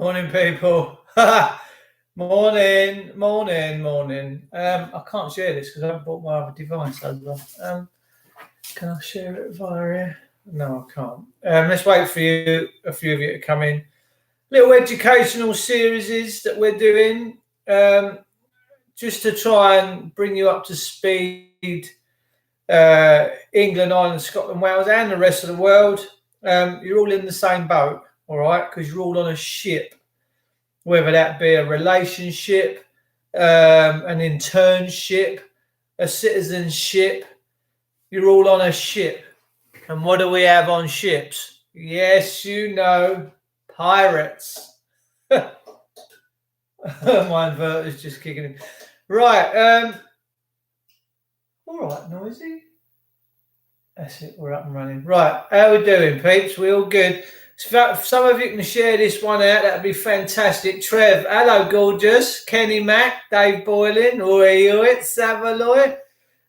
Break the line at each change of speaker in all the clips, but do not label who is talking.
Morning, people. Morning. I can't share this because I haven't brought my other device over. Can I share it via here? No, I can't. Let's wait for a few of you to come in. Little educational series that we're doing just to try and bring you up to speed. England, Ireland, Scotland, Wales, and the rest of the world. You're all in the same boat, all right? Because you're all on a ship, whether that be a relationship, an internship, a citizenship. You're all on a ship. And what do we have on ships? Yes, you know, pirates. My inverter's just kicking in. Right. All right, noisy. That's it. We're up and running. Right. How we doing, peeps? We all good? So if some of you can share this one out, that'd be fantastic. Trev, hello, gorgeous. Kenny Mack, Dave Boylan, oi, Savaloy.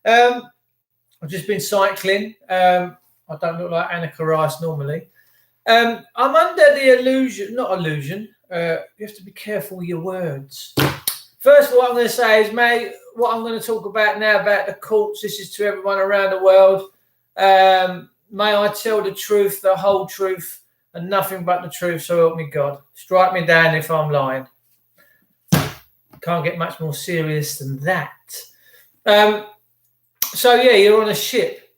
I've just been cycling. I don't look like Annika Rice normally. I'm under the illusion, not illusion. You have to be careful with your words. First of all, what I'm going to say is, mate, what I'm going to talk about now about the courts, this is to everyone around the world. May I tell the truth, the whole truth, and nothing but the truth, so help me God. Strike me down if I'm lying. Can't get much more serious than that. So yeah, you're on a ship.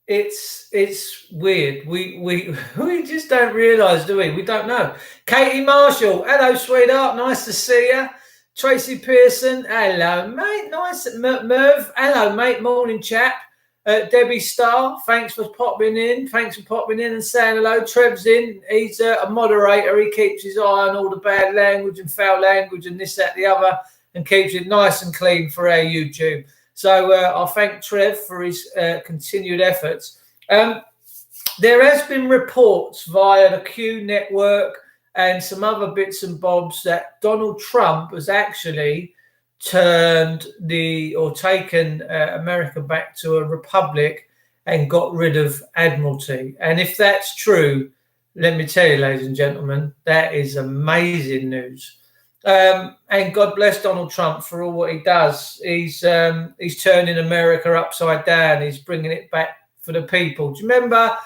It's weird. We just don't realise, do we? We don't know. Katie Marshall, hello, sweetheart. Nice to see you. Tracy Pearson, hello, mate. Nice. Merv, hello, mate. Morning, chap. Debbie Starr, thanks for popping in. Thanks for popping in and saying hello. Trev's in. He's a moderator. He keeps his eye on all the bad language and foul language and this, that, the other, and keeps it nice and clean for our YouTube. So I thank Trev for his continued efforts. There has been reports via the Q Network and some other bits and bobs that Donald Trump has actually taken America back to a republic and got rid of Admiralty. And if that's true, let me tell you, ladies and gentlemen, that is amazing news. And God bless Donald Trump for all what he does. He's turning America upside down. He's bringing it back for the people. Do you remember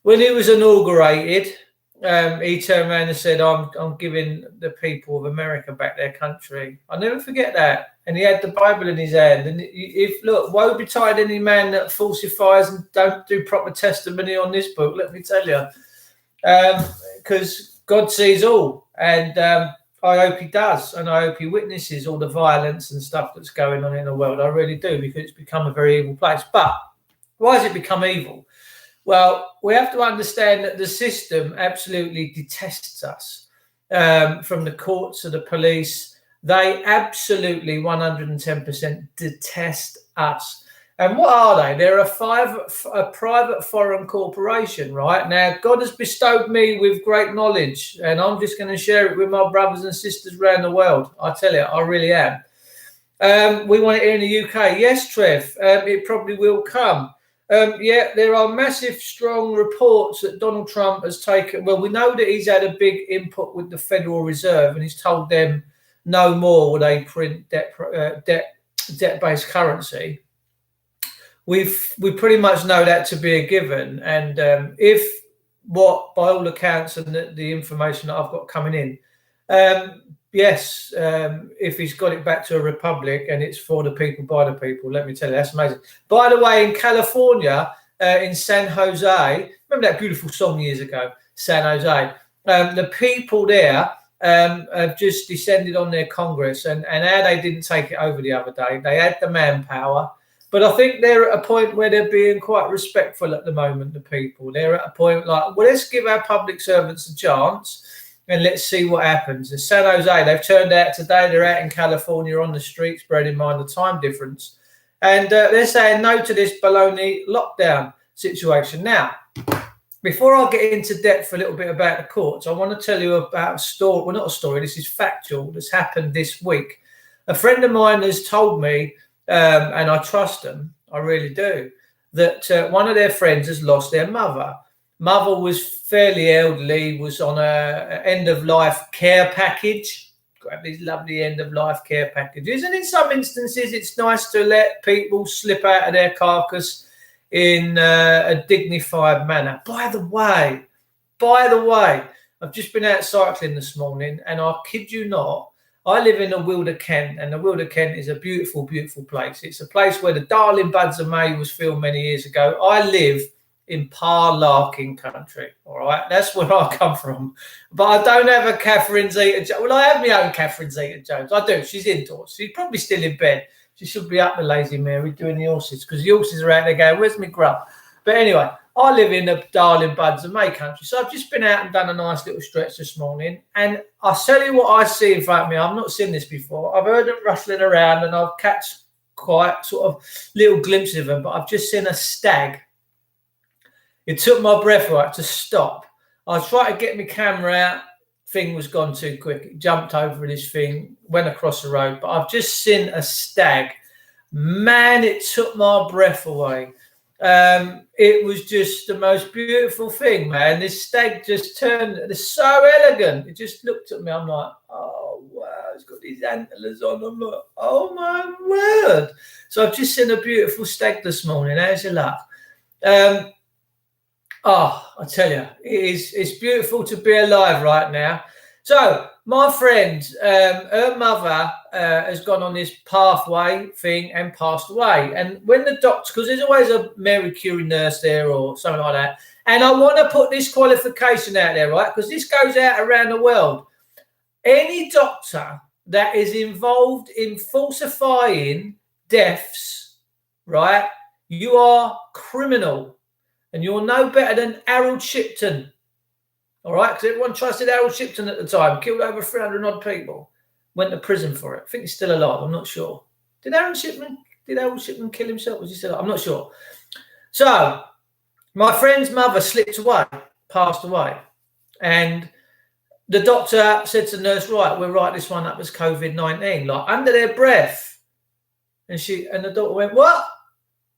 when he was inaugurated? He turned around and said, I'm giving the people of America back their country. I'll never forget that. And he had the Bible in his hand. And woe betide any man that falsifies and don't do proper testimony on this book, let me tell you. Because God sees all. And I hope he does. And I hope he witnesses all the violence and stuff that's going on in the world. I really do, because it's become a very evil place. But why has it become evil? Well, we have to understand that the system absolutely detests us. From the courts to the police, they absolutely 110% detest us. And what are they? They're a private foreign corporation, right? Now, God has bestowed me with great knowledge, and I'm just going to share it with my brothers and sisters around the world. I tell you, I really am. We want it here in the UK. Yes, Trev, it probably will come. Yeah, there are massive, strong reports that Donald Trump has taken. Well, we know that he's had a big input with the Federal Reserve, and he's told them no more will they print debt-based currency. We pretty much know that to be a given. And by all accounts and the information that I've got coming in, yes, if he's got it back to a republic and it's for the people, by the people, let me tell you, that's amazing. By the way, in California, in San Jose, remember that beautiful song years ago, San Jose? The people there have just descended on their Congress, and how they didn't take it over the other day. They had the manpower. But I think they're at a point where they're being quite respectful at the moment, the people. They're at a point like, well, let's give our public servants a chance and let's see what happens. In San Jose, they've turned out today, they're out in California on the streets, bearing in mind the time difference. And they're saying no to this baloney lockdown situation. Now, before I get into depth a little bit about the courts, I want to tell you about a story. Well, not a story, this is factual, that's happened this week. A friend of mine has told me, and I trust them, I really do, that one of their friends has lost their mother. Mother was fairly elderly, was on a end-of-life care package. Got these lovely end-of-life care packages. And in some instances, it's nice to let people slip out of their carcass in a dignified manner. By the way, I've just been out cycling this morning, and I kid you not, I live in the Wilder Kent, and the Wilder Kent is a beautiful, beautiful place. It's a place where the Darling Buds of May was filmed many years ago. I live in Larkin country, all right? That's where I come from. But I don't have a Catherine Zeta-Jones. Well, I have my own Catherine Zeta-Jones. I do. She's indoors. She's probably still in bed. She should be up the Lazy Mary doing the horses, because the horses are out there going, where's my grub? But anyway, I live in the Darling Buds of May country. So I've just been out and done a nice little stretch this morning. And I'll tell you what I see in front of me. I've not seen this before. I've heard them rustling around, and I've catch quite sort of little glimpses of them. But I've just seen a stag. It took my breath away to stop. I was trying to get my camera out. Thing was gone too quick. It jumped over this thing, went across the road. But I've just seen a stag. Man, it took my breath away. It was just the most beautiful thing, man. This stag just turned. It's so elegant. It just looked at me. I'm like, oh wow, it's got these antlers on. I'm like, oh my word. So I've just seen a beautiful stag this morning. How's your luck? I tell you, it's beautiful to be alive right now. So my friend, her mother has gone on this pathway thing and passed away. And when the doctor, because there's always a Mary Curie nurse there or something like that. And I want to put this qualification out there, right? Because this goes out around the world. Any doctor that is involved in falsifying deaths, right? You are criminal. And you're no better than Harold Shipton. All right? Because everyone trusted Harold Shipton at the time. Killed over 300 odd people. Went to prison for it. I think he's still alive. I'm not sure. Did Harold Shipton kill himself? Was he still alive? I'm not sure. So, my friend's mother slipped away. Passed away. And the doctor said to the nurse, right, we'll write this one up as COVID-19. Like, under their breath. And the doctor went, what?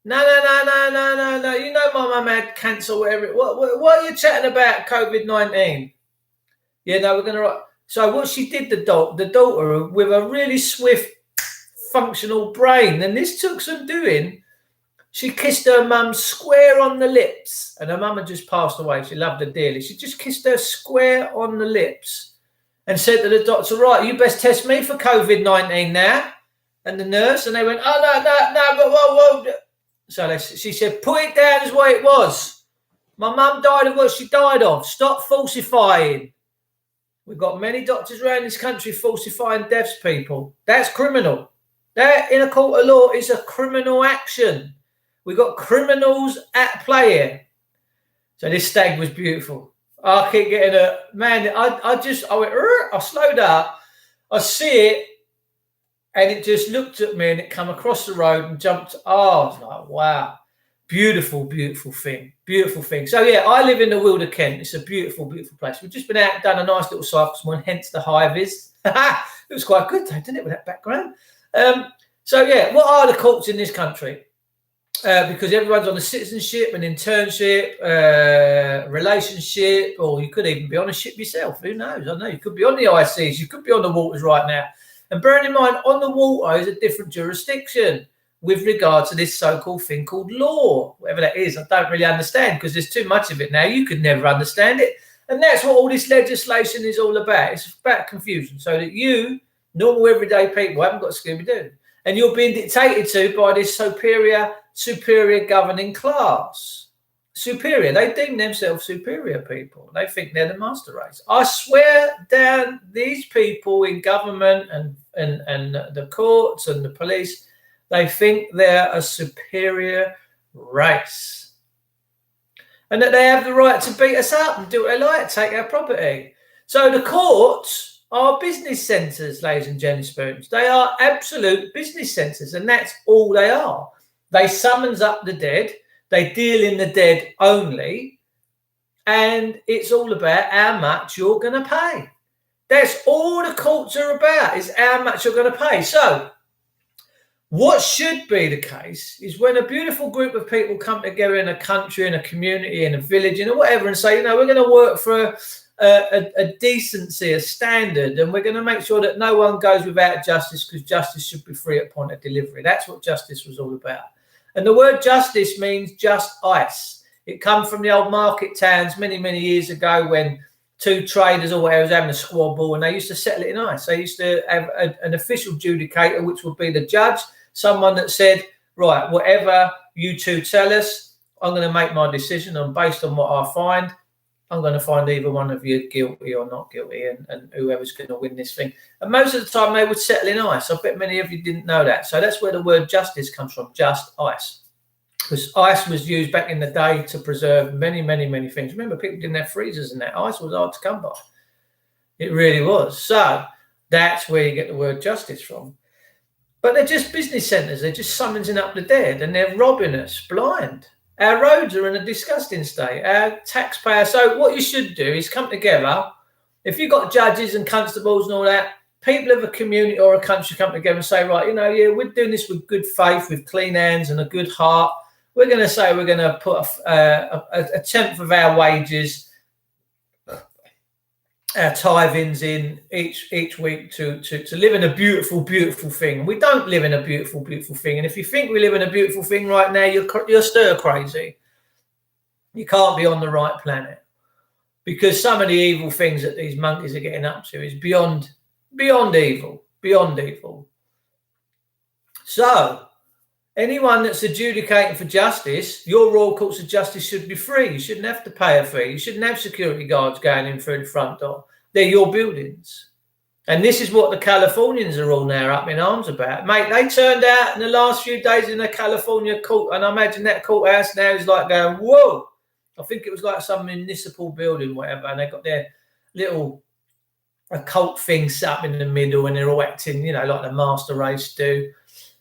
No. You know my mum had cancer, whatever. What are you chatting about, COVID-19? Yeah, no, we're going to write. So what she did, the daughter, with a really swift, functional brain, and this took some doing, she kissed her mum square on the lips. And her mum had just passed away. She loved her dearly. She just kissed her square on the lips and said to the doctor, right, you best test me for COVID-19 now. And the nurse, and they went, oh, no, but whoa. So she said, put it down as what it was. My mum died of what she died of. Stop falsifying. We've got many doctors around this country falsifying deaths, people. That's criminal. That, in a court of law, is a criminal action. We've got criminals at play here. So this stag was beautiful. I keep getting I went, I slowed up. I see it. And it just looked at me and it come across the road and jumped. Oh, I was like, wow. Beautiful, beautiful thing. Beautiful thing. So, yeah, I live in the Wilder Kent. It's a beautiful, beautiful place. We've just been out and done a nice little cycle this morning, hence the high vis. It was quite good, though, didn't it, with that background? So, yeah, what are the courts in this country? Because everyone's on a citizenship, an internship, relationship, or you could even be on a ship yourself. Who knows? I know you could be on the ICs. You could be on the waters right now. And bearing in mind, on the water is a different jurisdiction with regard to this so-called thing called law, whatever that is. I don't really understand because there's too much of it now. You could never understand it. And that's what all this legislation is all about. It's about confusion so that you, normal everyday people, haven't got Scooby-Doo. And you're being dictated to by this superior governing class. Superior. They deem themselves superior people. They think they're the master race. I swear down, these people in government and the courts and the police, they think they're a superior race. And that they have the right to beat us up and do what they like, take our property. So the courts are business centres, ladies and gentlemen. They are absolute business centres, and that's all they are. They summons up the dead. They deal in the dead only, and it's all about how much you're going to pay. That's all the courts are about, is how much you're going to pay. So What should be the case is when a beautiful group of people come together in a country, in a community, in a village, in whatever, and say, we're going to work for a decency, a standard, and we're going to make sure that no one goes without justice, because justice should be free at point of delivery. That's what justice was all about. And the word justice means just ice. It comes from the old market towns many, many years ago, when two traders or whatever was having a squabble, and they used to settle it in ice. They used to have an official judicator, which would be the judge, someone that said, right, whatever you two tell us, I'm going to make my decision, and based on what I find, I'm going to find either one of you guilty or not guilty, and whoever's going to win this thing. And most of the time they would settle in ice. I bet many of you didn't know that. So that's where the word justice comes from, just ice. Because ice was used back in the day to preserve many, many, many things. Remember, people didn't have freezers and that. Ice was hard to come by. It really was. So that's where you get the word justice from. But they're just business centres. They're just summoning up the dead, and they're robbing us blind. Our roads are in a disgusting state. Our taxpayer. So what you should do is come together. If you've got judges and constables and all that, people of a community or a country come together and say, right, we're doing this with good faith, with clean hands and a good heart. We're going to say we're going to put a tenth of our wages, our tithings in each week to live in a beautiful, beautiful thing. We don't live in a beautiful, beautiful thing. And if you think we live in a beautiful thing right now, you're stir crazy. You can't be on the right planet, because some of the evil things that these monkeys are getting up to is beyond evil, beyond evil. So anyone that's adjudicating for justice, your Royal Courts of Justice should be free. You shouldn't have to pay a fee. You shouldn't have security guards going in through the front door. They're your buildings. And this is what the Californians are all now up in arms about. Mate, they turned out in the last few days in a California court, and I imagine that courthouse now is like going, whoa. I think it was like some municipal building, whatever, and they got their little occult thing set up in the middle, and they're all acting, like the master race do.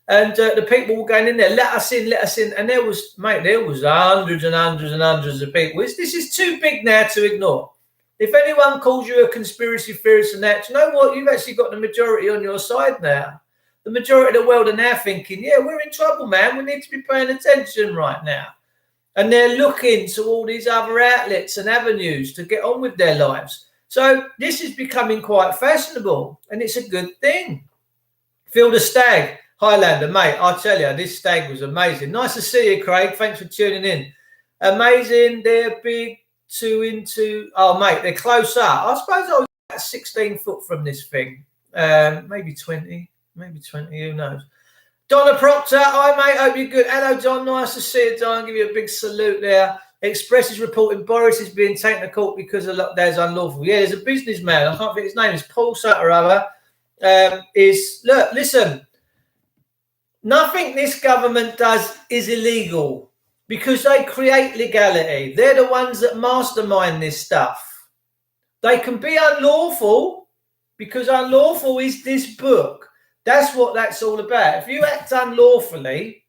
And the people were going in there, let us in. And there was hundreds and hundreds and hundreds of people. This is too big now to ignore. If anyone calls you a conspiracy theorist and that, you know what? You've actually got the majority on your side now. The majority of the world are now thinking, yeah, we're in trouble, man. We need to be paying attention right now. And they're looking to all these other outlets and avenues to get on with their lives. So this is becoming quite fashionable, and it's a good thing. Phil the Stag, Highlander, mate, I tell you, this stag was amazing. Nice to see you, Craig. Thanks for tuning in. Amazing. They're big, 2 into... Oh, mate, they're close up. I suppose I was about 16 foot from this thing. Maybe 20. Who knows? Donna Proctor, hi, mate. Hope you're good. Hello, John. Nice to see you, John. Give you a big salute there. Express is reporting Boris is being taken to court because of lockdowns unlawful. Yeah, there's a businessman. I can't think his name. Is Paul something or other. Look, listen. Nothing this government does is illegal, because they create legality. They're the ones that mastermind this stuff. They can be unlawful, because unlawful is this book. That's what that's all about. If you act unlawfully,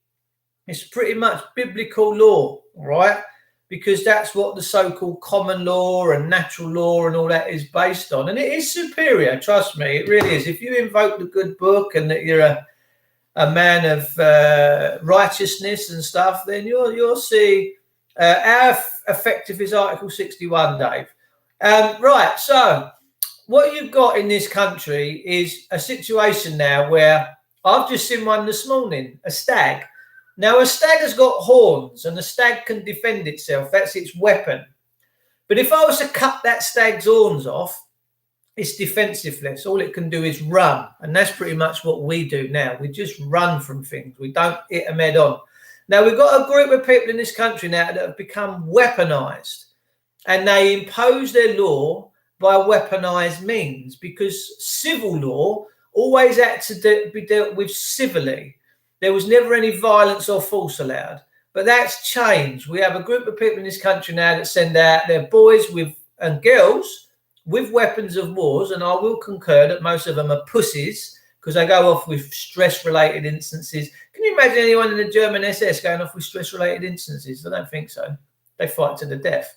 it's pretty much biblical law, right? Because that's what the so-called common law and natural law and all that is based on. And it is superior, trust me, it really is. If you invoke the good book and that you're a man of righteousness and stuff, then you'll see how effective is Article 61, Dave. Right, so what you've got in this country is a situation now where I've just seen one this morning, a stag. Now, a stag has got horns, and a stag can defend itself. That's its weapon. But if I was to cut that stag's horns off, it's defensiveless. All it can do is run. And that's pretty much what we do now. We just run from things. We don't hit them head on. Now, we've got a group of people in this country now that have become weaponized. And they impose their law by weaponized means, because civil law always had to be dealt with civilly. There was never any violence or force allowed. But that's changed. We have a group of people in this country now that send out their boys and girls with weapons of wars, and I will concur that most of them are pussies, because they go off with stress-related instances. Can you imagine anyone in the German SS going off with stress-related instances? I don't think so. They fight to the death.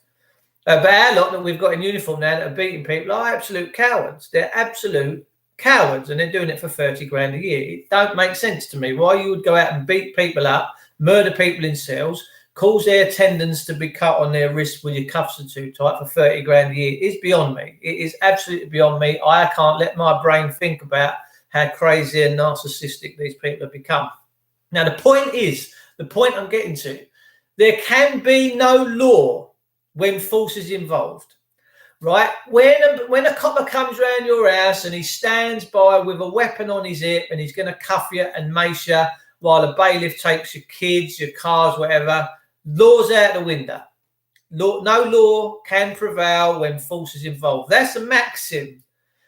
But our lot that we've got in uniform now that are beating people are absolute cowards. They're absolute Cowards, and they're doing it for 30 grand a year. It don't make sense to me why you would go out and beat people up, murder people in cells, cause their tendons to be cut on their wrists when your cuffs are too tight for 30 grand a year. It's beyond me. It is absolutely beyond me. I can't let my brain think about how crazy and narcissistic these people have become. Now, the point I'm getting to, there can be no law when force is involved. Right, when a copper comes round your house and he stands by with a weapon on his hip and he's going to cuff you and mace you while a bailiff takes your kids, your cars, whatever, law's out the window. No law can prevail when force is involved. That's a maxim.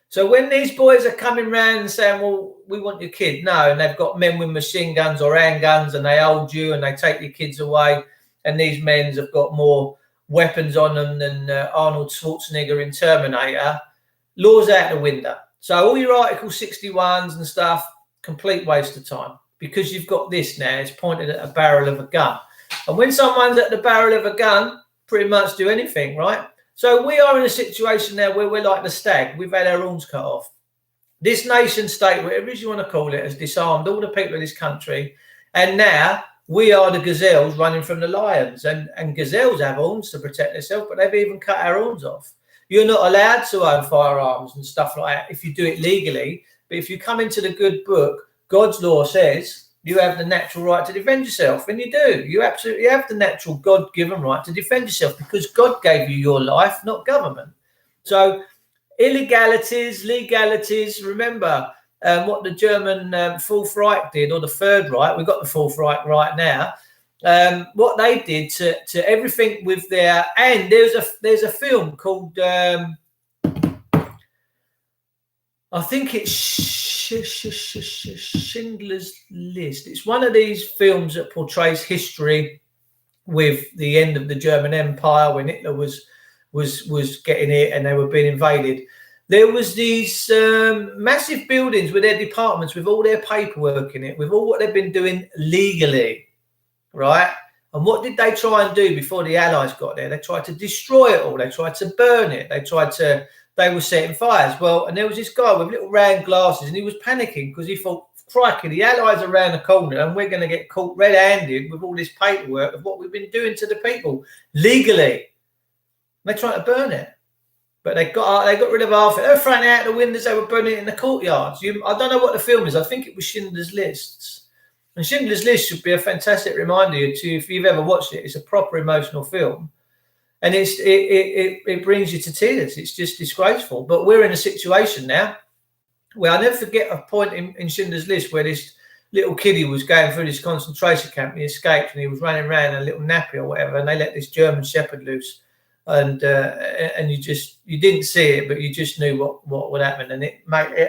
So when these boys are coming round and saying, well, we want your kid, no, and they've got men with machine guns or handguns and they hold you and they take your kids away, and these men have got more weapons on them than Arnold Schwarzenegger in Terminator, law's out the window. So all your Article 61s and stuff, complete waste of time, because you've got this now, it's pointed at a barrel of a gun. And when someone's at the barrel of a gun, pretty much do anything, right? So we are in a situation now where we're like the stag. We've had our horns cut off. This nation state, whatever it is you want to call it, has disarmed all the people of this country. And now we are the gazelles running from the lions, and gazelles have horns to protect themselves, but they've even cut our horns off. You're not allowed to own firearms and stuff like that if you do it legally. But if you come into the good book, God's law says you have the natural right to defend yourself. And you do. You absolutely have the natural God-given right to defend yourself, because God gave you your life, not government. So illegalities, legalities, remember, what the German Fourth Reich did, or the Third Reich, we've got the Fourth Reich right now, what they did to everything with their, and there's a film called, I think it's Schindler's List. It's one of these films that portrays history with the end of the German Empire, when Hitler was getting it and they were being invaded. There was these massive buildings with their departments, with all their paperwork in it, with all what they've been doing legally, right? And what did they try and do before the Allies got there? They tried to destroy it all. They tried to burn it. They were setting fires. Well, and there was this guy with little round glasses, and he was panicking because he thought, crikey, the Allies are around the corner and we're going to get caught red-handed with all this paperwork of what we've been doing to the people legally. They tried to burn it. But they got rid of half it. They were throwing it out the windows. They were burning it in the courtyards. I don't know what the film is. I think it was Schindler's List. And Schindler's List should be a fantastic reminder to, if you've ever watched it, it's a proper emotional film. And it brings you to tears. It's just disgraceful. But we're in a situation now where I'll never forget a point in Schindler's List where this little kiddie was going through this concentration camp, and he escaped, and he was running around in a little nappy or whatever, and they let this German shepherd loose. And you didn't see it, but you just knew what would happen, and it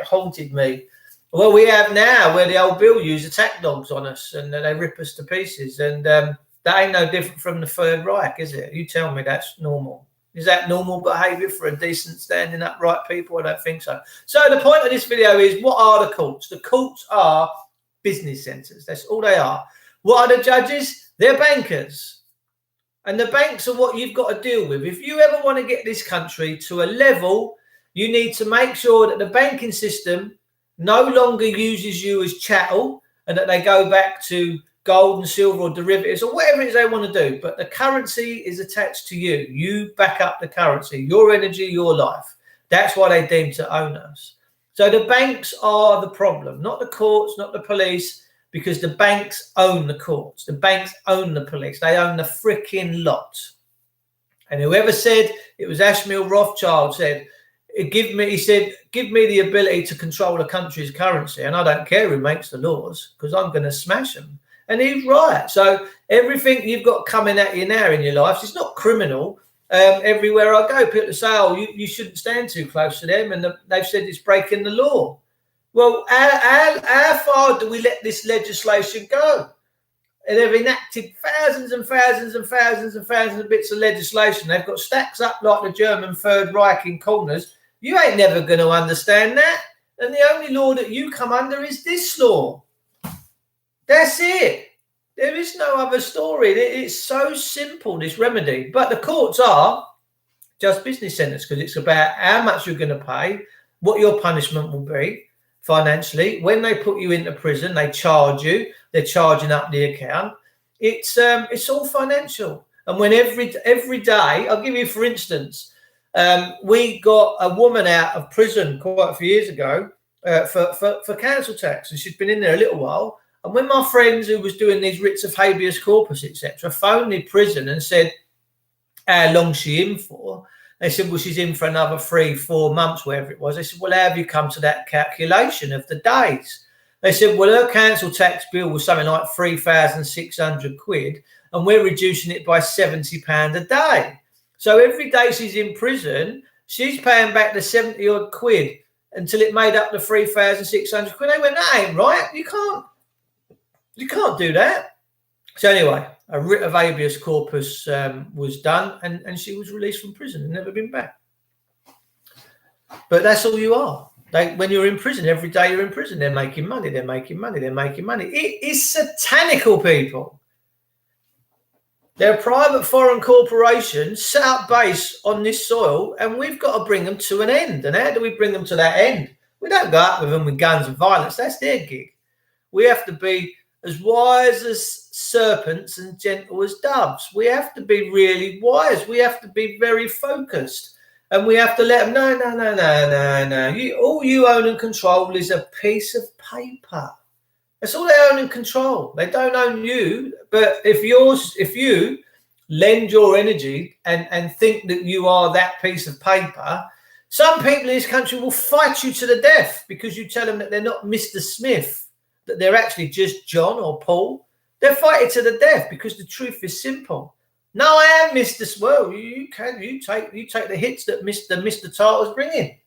haunted me. Well, we have now where the old Bill used attack dogs on us, and they rip us to pieces, and that ain't no different from the Third Reich, is it? You tell me that's normal. Is that normal behaviour for a decent, standing upright people? I don't think so. So the point of this video is, what are the courts? The courts are business centres. That's all they are. What are the judges? They're bankers. And the banks are what you've got to deal with. If you ever want to get this country to a level, you need to make sure that the banking system no longer uses you as chattel, and that they go back to gold and silver or derivatives or whatever it is they want to do. But the currency is attached to you. You back up the currency, your energy, your life. That's why they deem to own us. So the banks are the problem, not the courts, not the police. Because the banks own the courts. The banks own the police. They own the freaking lot. And whoever said, it was Ashmiel Rothschild said, give me the ability to control a country's currency. And I don't care who makes the laws, because I'm going to smash them. And he's right. So everything you've got coming at you now in your life, it's not criminal. Everywhere I go, people say, oh, you shouldn't stand too close to them. And they've said it's breaking the law. Well, how far do we let this legislation go? And they've enacted thousands and thousands and thousands and thousands of bits of legislation. They've got stacks up like the German Third Reich in corners. You ain't never going to understand that. And the only law that you come under is this law. That's it. There is no other story. It's so simple, this remedy. But the courts are just business centres, because it's about how much you're going to pay, what your punishment will be financially. When they put you into prison, they charge you. They're charging up the account. It's all financial. And when every day, I'll give you, for instance, we got a woman out of prison quite a few years ago for council tax, and she'd been in there a little while. And when my friends who was doing these writs of habeas corpus, etc., phoned the prison and said, how long's she in for? They said, well, she's in for another 3-4 months, whatever it was. They said, well, how have you come to that calculation of the days? They said, well, her council tax bill was something like 3,600 quid, and we're reducing it by £70 a day. So every day she's in prison, she's paying back the 70 odd quid until it made up the 3,600 quid. They went, that ain't right. You can't do that. So anyway, a writ of habeas corpus was done, and she was released from prison and never been back. But that's all you are. When you're in prison, every day you're in prison, they're making money, they're making money, they're making money. It is satanical, people. They're a private foreign corporation set up base on this soil, and we've got to bring them to an end. And how do we bring them to that end? We don't go up with them with guns and violence. That's their gig. We have to be as wise as serpents and gentle as doves. We have to be really wise. We have to be very focused. And we have to let them, no. All you own and control is a piece of paper. That's all they own and control. They don't own you. But if you lend your energy and think that you are that piece of paper, some people in this country will fight you to the death because you tell them that they're not Mr. Smith, that they're actually just John or Paul. They're fighting to the death because the truth is simple. No, I am Mr. Well, you take the hits that Mr. Tartar's bringing.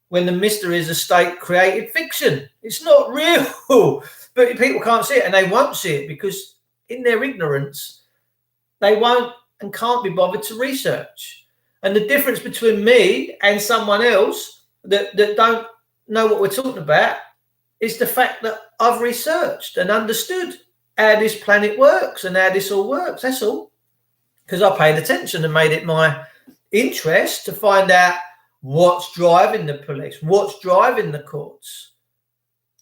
When the Mr. is a state-created fiction. It's not real. But people can't see it, and they won't see it because in their ignorance, they won't and can't be bothered to research. And the difference between me and someone else that don't know what we're talking about is the fact that I've researched and understood how this planet works and how this all works. That's all. Because I paid attention and made it my interest to find out what's driving the police, what's driving the courts.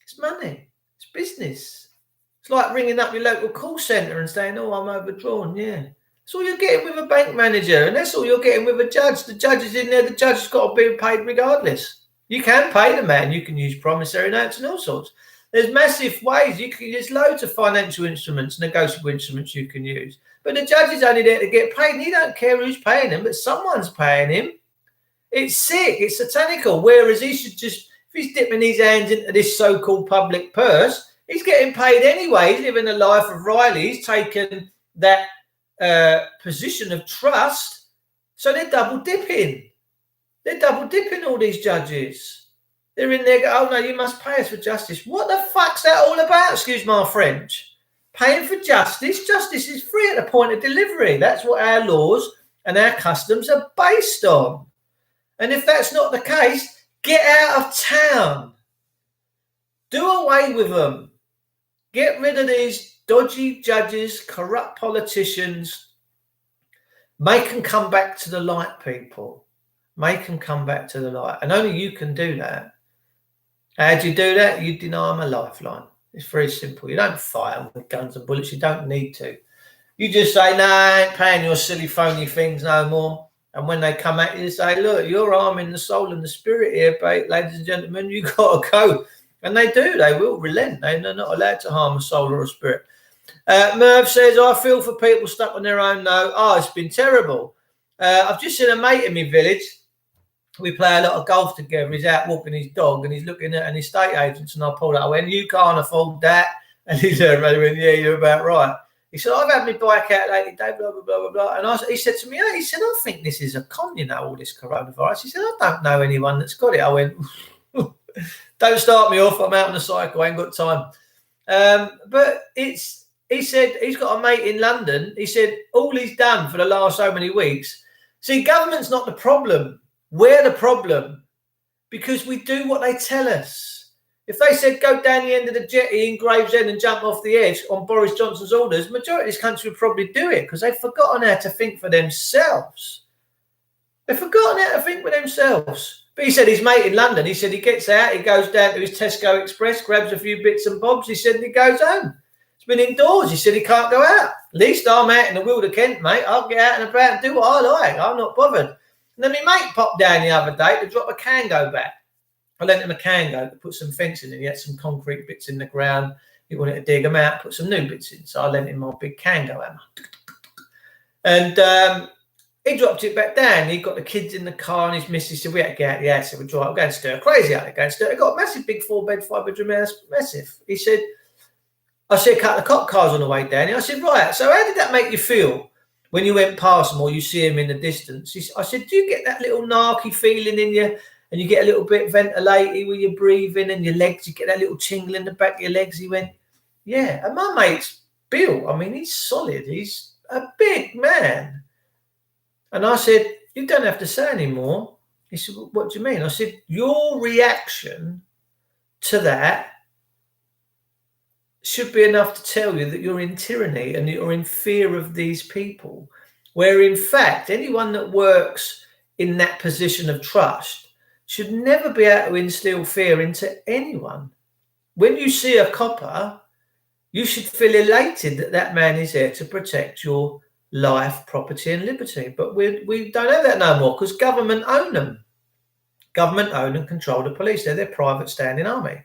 It's money. It's business. It's like ringing up your local call centre and saying, oh, I'm overdrawn. Yeah. That's all you're getting with a bank manager, and that's all you're getting with a judge. The judge is in there. The judge has got to be paid regardless. You can pay the man. You can use promissory notes and all sorts. There's massive ways. There's loads of financial instruments, negotiable instruments you can use. But the judge is only there to get paid, and he don't care who's paying him, but someone's paying him. It's sick. It's satanical. Whereas he should just, if he's dipping his hands into this so-called public purse, he's getting paid anyway. He's living the life of Riley. He's taken that position of trust. So they're double dipping. They're double dipping, all these judges. They're in there, oh no, you must pay us for justice. What the fuck's that all about? Excuse my French. Paying for justice. Justice is free at the point of delivery. That's what our laws and our customs are based on. And if that's not the case, get out of town. Do away with them. Get rid of these dodgy judges, corrupt politicians. Make them come back to the light, people. Make them come back to the light. And only you can do that. How do you do that? You deny them a lifeline. It's very simple. You don't fight them with guns and bullets. You don't need to. You just say, no, I ain't paying your silly phony things no more. And when they come at you, say, look, you're harming the soul and the spirit here, ladies and gentlemen. You got to go. And they do. They will relent. They're not allowed to harm a soul or a spirit. Merv says, I feel for people stuck on their own note. Oh, it's been terrible. I've just seen a mate in my village. We play a lot of golf together. He's out walking his dog and he's looking at an estate agent. And I pulled out. I went, you can't afford that. And he turned around and went, yeah, you're about right. He said, I've had my bike out lately, blah, blah, blah, blah, blah. And he said to me, he said, I think this is a con, all this coronavirus. He said, I don't know anyone that's got it. I went, don't start me off. I'm out on the cycle. I ain't got time. But he said, he's got a mate in London. He said, all he's done for the last so many weeks. See, government's not the problem. We're the problem because we do what they tell us. If they said go down the end of the jetty in Gravesend and jump off the edge on Boris Johnson's orders, the majority of this country would probably do it because they've forgotten how to think for themselves. They've forgotten how to think for themselves But he said his mate in London, he said he gets out, he goes down to his Tesco Express, grabs a few bits and bobs. He said, and he goes home. He's been indoors. He said he can't go out. At least I'm out in the Wilder Kent, mate. I'll get out and about and do what I like. I'm not bothered. And then my mate popped down the other day to drop a Kango back. I lent him a Kango to put some fencing in. He had some concrete bits in the ground. He wanted to dig them out, put some new bits in. So I lent him my big Kango hammer. And he dropped it back down. He got the kids in the car and his missus said, we had to get out of the house. So we drive, we're going stir crazy out there, going stir. He got a massive big 4-bed, 5-bedroom house, massive. He said, I see a couple of cop cars on the way down. And I said, right, so how did that make you feel when you went past them or you see them in the distance? I said, do you get that little narky feeling in you? And you get a little bit ventilated when you're breathing and your legs, you get that little tingle in the back of your legs. He went, yeah. And my mate's Bill, I mean, he's solid. He's a big man. And I said, you don't have to say anymore. He said, well, what do you mean? I said, your reaction to that should be enough to tell you that you're in tyranny and you're in fear of these people. Where in fact, anyone that works in that position of trust should never be able to instill fear into anyone. When you see a copper, you should feel elated that that man is there to protect your life, property and liberty. But we don't have that no more because government own them. Government own and control the police. They're their private standing army.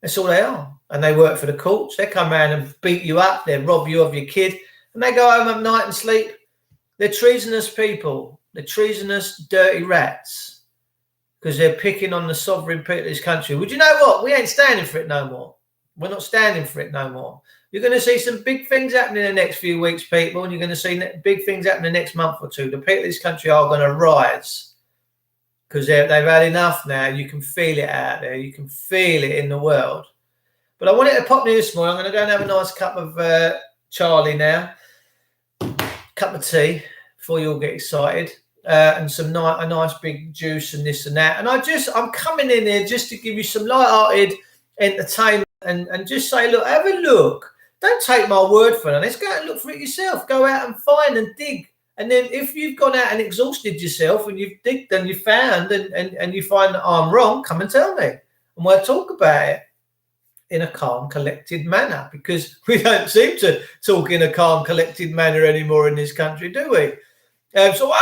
That's all they are. And they work for the courts. They come around and beat you up. They rob you of your kid. And they go home at night and sleep. They're treasonous people. They're treasonous, dirty rats. Because they're picking on the sovereign people of this country. Would you know what? We ain't standing for it no more. We're not standing for it no more. You're going to see some big things happen in the next few weeks, people, and you're going to see big things happen in the next month or two. The people of this country are going to rise because they've had enough now. You can feel it out there. You can feel it in the world. But I wanted to pop me this morning. I'm going to go and have a nice cup of Charlie now, cup of tea before you all get excited. And a nice big juice and this and that. And I'm coming in here just to give you some light-hearted entertainment and just say, look, have a look. Don't take my word for it. Let's go out and look for it yourself. Go out and find and dig. And then if you've gone out and exhausted yourself and you've digged and you found and you find that I'm wrong, come and tell me. And we'll talk about it in a calm, collected manner because we don't seem to talk in a calm, collected manner anymore in this country, do we? So,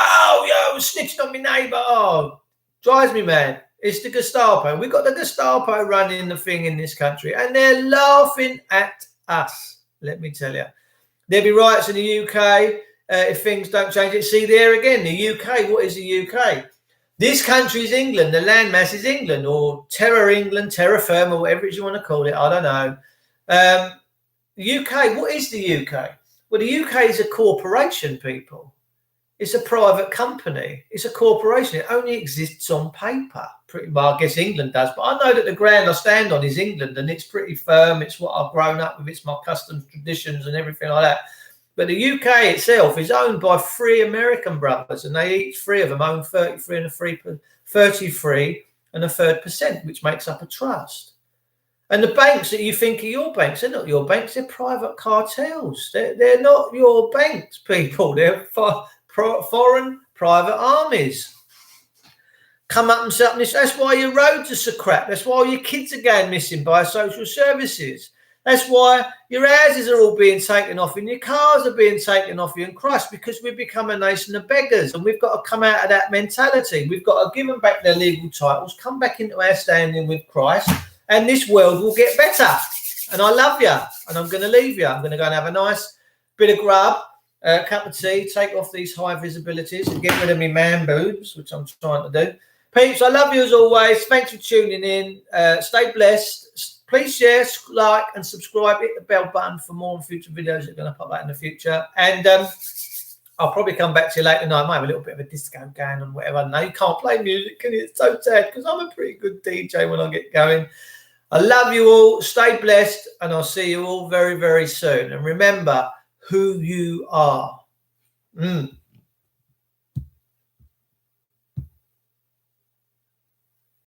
snitched on my neighbour. Oh, drives me mad. It's the Gestapo. We've got the Gestapo running the thing in this country, and they're laughing at us. Let me tell you. There'll be riots in the UK if things don't change it. See, there again, the UK. What is the UK? This country is England. The landmass is England, or Terra England, Terra Firma, whatever it is you want to call it. I don't know. The UK, what is the UK? Well, the UK is a corporation, people. It's a private company. It's a corporation. It only exists on paper. Pretty well, I guess England does. But I know that the ground I stand on is England, and it's pretty firm. It's what I've grown up with. It's my customs, traditions, and everything like that. But the UK itself is owned by 3 American brothers, and they each 3 of them own 33 and a third percent, which makes up a trust. And the banks that you think are your banks, they're not your banks. They're private cartels. They're not your banks, people. They're foreign private armies. Come up and set up this. That's why your roads are so crap. That's why your kids are going missing by social services. That's why your houses are all being taken off and your cars are being taken off you and crushed because we've become a nation of beggars, and we've got to come out of that mentality. We've got to give them back their legal titles, come back into our standing with Christ, and this world will get better. And I love you, and I'm going to leave you. I'm going to go and have a nice bit of grub, a cup of tea, take off these high visibilities and get rid of me man boobs, which I'm trying to do. Peeps, I love you as always. Thanks for tuning in. Stay blessed. Please share, like, and subscribe. Hit the bell button for more future videos that are going to pop out in the future. And I'll probably come back to you later tonight. I might have a little bit of a disco going on, whatever. No, you can't play music, and it's so sad because I'm a pretty good DJ when I get going. I love you all. Stay blessed, and I'll see you all very, very soon. And remember who you are.